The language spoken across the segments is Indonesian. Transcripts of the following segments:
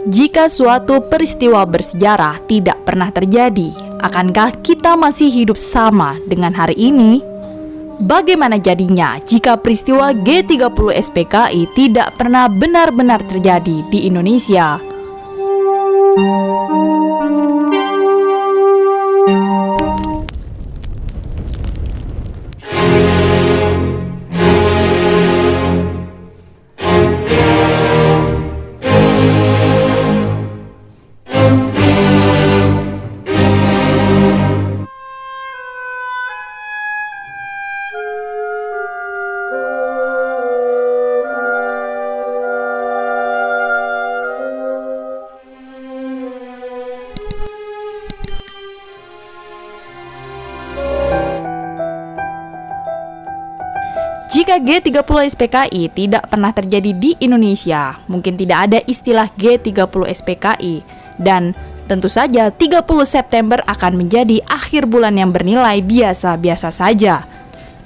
Jika suatu peristiwa bersejarah tidak pernah terjadi, akankah kita masih hidup sama dengan hari ini? Bagaimana jadinya jika peristiwa G30 SPKI tidak pernah benar-benar terjadi di Indonesia? Jika G30 SPKI tidak pernah terjadi di Indonesia, mungkin tidak ada istilah G30 SPKI. Dan tentu saja 30 September akan menjadi akhir bulan yang bernilai biasa-biasa saja.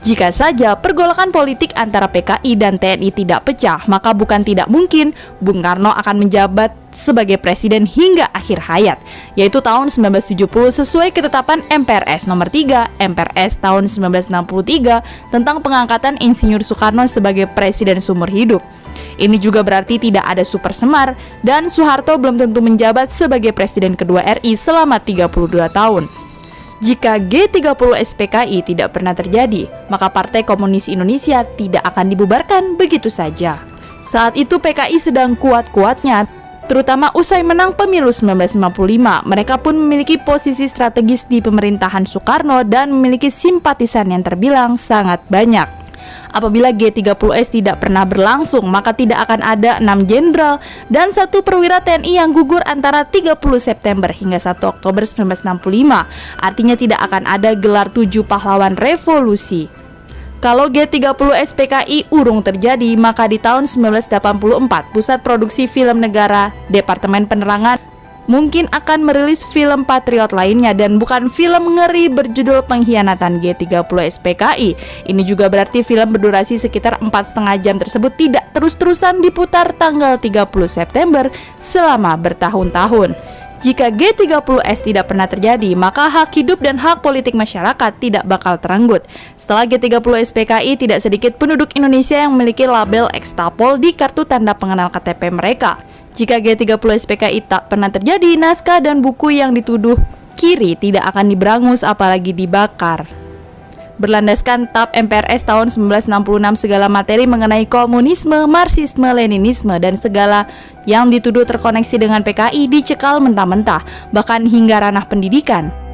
Jika saja pergolakan politik antara PKI dan TNI tidak pecah, maka bukan tidak mungkin Bung Karno akan menjabat sebagai presiden hingga akhir hayat, yaitu tahun 1970 sesuai ketetapan MPRS nomor 3 MPRS tahun 1963 tentang pengangkatan Insinyur Soekarno sebagai presiden seumur hidup. Ini juga berarti tidak ada Super Semar dan Soeharto belum tentu menjabat sebagai presiden kedua RI selama 32 tahun. Jika G30 SPKI tidak pernah terjadi, maka Partai Komunis Indonesia tidak akan dibubarkan begitu saja. Saat itu PKI sedang kuat-kuatnya, terutama usai menang pemilu 1955. Mereka pun memiliki posisi strategis di pemerintahan Soekarno dan memiliki simpatisan yang terbilang sangat banyak. Apabila G30S tidak pernah berlangsung, maka tidak akan ada 6 jenderal dan 1 perwira TNI yang gugur antara 30 September hingga 1 Oktober 1965. Artinya tidak akan ada gelar 7 pahlawan revolusi. Kalau G30 SPKI urung terjadi, maka di tahun 1984 Pusat Produksi Film Negara Departemen Penerangan mungkin akan merilis film patriot lainnya dan bukan film ngeri berjudul Pengkhianatan G30 SPKI. Ini juga berarti film berdurasi sekitar 4,5 jam tersebut tidak terus-terusan diputar tanggal 30 September selama bertahun-tahun. Jika G30S tidak pernah terjadi, maka hak hidup dan hak politik masyarakat tidak bakal terenggut. Setelah G30 SPKI, tidak sedikit penduduk Indonesia yang memiliki label ekstapol di kartu tanda pengenal KTP mereka. Jika G30 SPKI tak pernah terjadi, naskah dan buku yang dituduh kiri tidak akan diberangus apalagi dibakar. Berlandaskan TAP MPRS tahun 1966, segala materi mengenai komunisme, marxisme, leninisme, dan segala yang dituduh terkoneksi dengan PKI dicekal mentah-mentah, bahkan hingga ranah pendidikan.